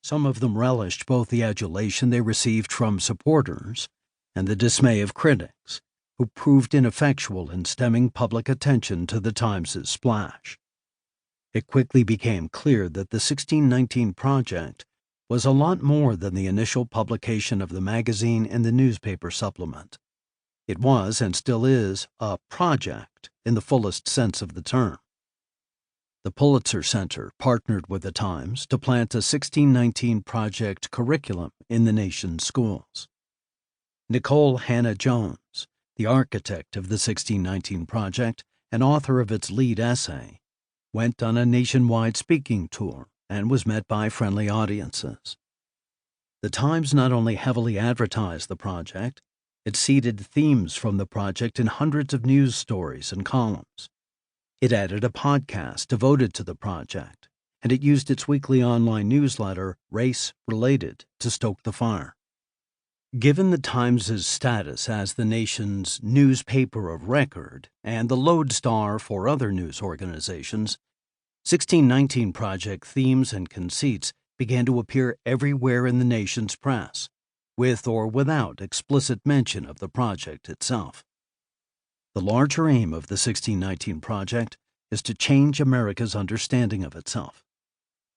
Some of them relished both the adulation they received from supporters and the dismay of critics, who proved ineffectual in stemming public attention to the Times's splash. It quickly became clear that the 1619 project was a lot more than the initial publication of the magazine and the newspaper supplement. It was, and still is, a project in the fullest sense of the term. The Pulitzer Center partnered with the Times to plant a 1619 project curriculum in the nation's schools. Nicole Hannah-Jones, the architect of the 1619 project and author of its lead essay, went on a nationwide speaking tour and was met by friendly audiences. The Times not only heavily advertised the project, it seeded themes from the project in hundreds of news stories and columns. It added a podcast devoted to the project, and it used its weekly online newsletter, Race Related, to stoke the fire. Given the Times's status as the nation's newspaper of record and the lodestar for other news organizations, 1619 project themes and conceits began to appear everywhere in the nation's press, with or without explicit mention of the project itself. The larger aim of the 1619 project is to change America's understanding of itself.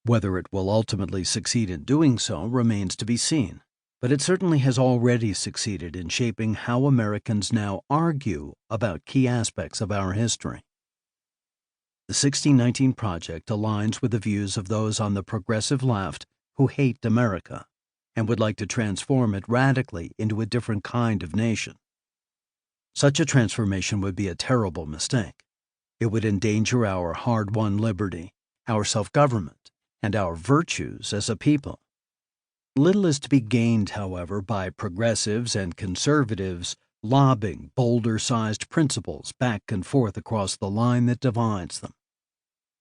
Whether it will ultimately succeed in doing so remains to be seen, but it certainly has already succeeded in shaping how Americans now argue about key aspects of our history. The 1619 project aligns with the views of those on the progressive left who hate America and would like to transform it radically into a different kind of nation. Such a transformation would be a terrible mistake. It would endanger our hard-won liberty, our self-government, and our virtues as a people. Little is to be gained, however, by progressives and conservatives lobbing boulder-sized principles back and forth across the line that divides them.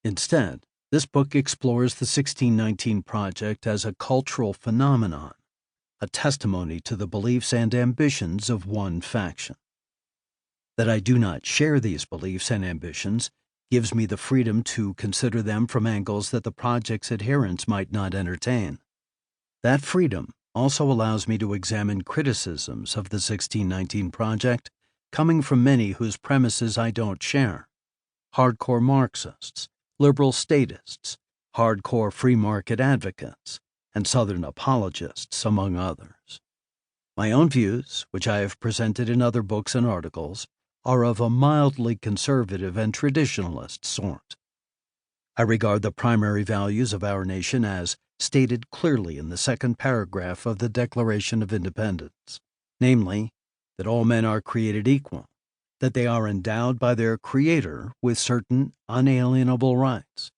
Instead, this book explores the 1619 project as a cultural phenomenon, a testimony to the beliefs and ambitions of one faction. That I do not share these beliefs and ambitions gives me the freedom to consider them from angles that the project's adherents might not entertain. That freedom also allows me to examine criticisms of the 1619 project coming from many whose premises I don't share: hardcore Marxists, liberal statists, hardcore free market advocates, and Southern apologists, among others. My own views, which I have presented in other books and articles, are of a mildly conservative and traditionalist sort. I regard the primary values of our nation as stated clearly in the second paragraph of the Declaration of Independence, namely, that all men are created equal, that they are endowed by their Creator with certain unalienable rights,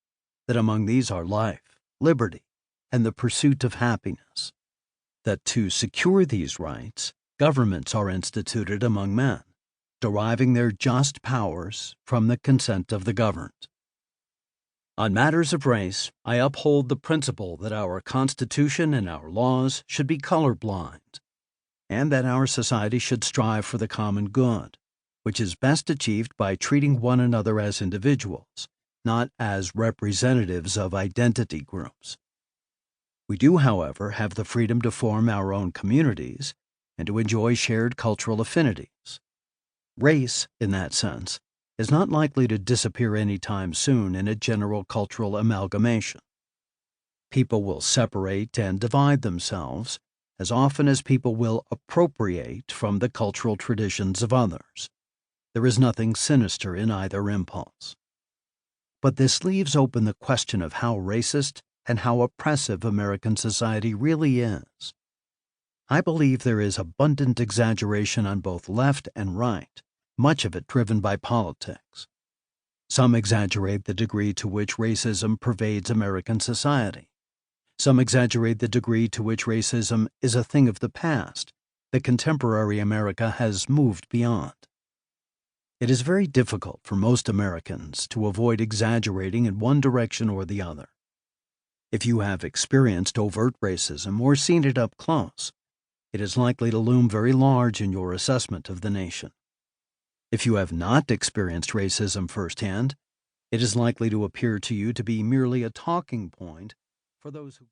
that among these are life, liberty, and the pursuit of happiness, that to secure these rights, governments are instituted among men, deriving their just powers from the consent of the governed. On matters of race, I uphold the principle that our Constitution and our laws should be colorblind, and that our society should strive for the common good, which is best achieved by treating one another as individuals, not as representatives of identity groups. We do, however, have the freedom to form our own communities and to enjoy shared cultural affinities. Race, in that sense, is not likely to disappear any time soon in a general cultural amalgamation. People will separate and divide themselves as often as people will appropriate from the cultural traditions of others. There is nothing sinister in either impulse. But this leaves open the question of how racist and how oppressive American society really is. I believe there is abundant exaggeration on both left and right, much of it driven by politics. Some exaggerate the degree to which racism pervades American society. Some exaggerate the degree to which racism is a thing of the past that contemporary America has moved beyond. It is very difficult for most Americans to avoid exaggerating in one direction or the other. If you have experienced overt racism or seen it up close, it is likely to loom very large in your assessment of the nation. If you have not experienced racism firsthand, it is likely to appear to you to be merely a talking point for those who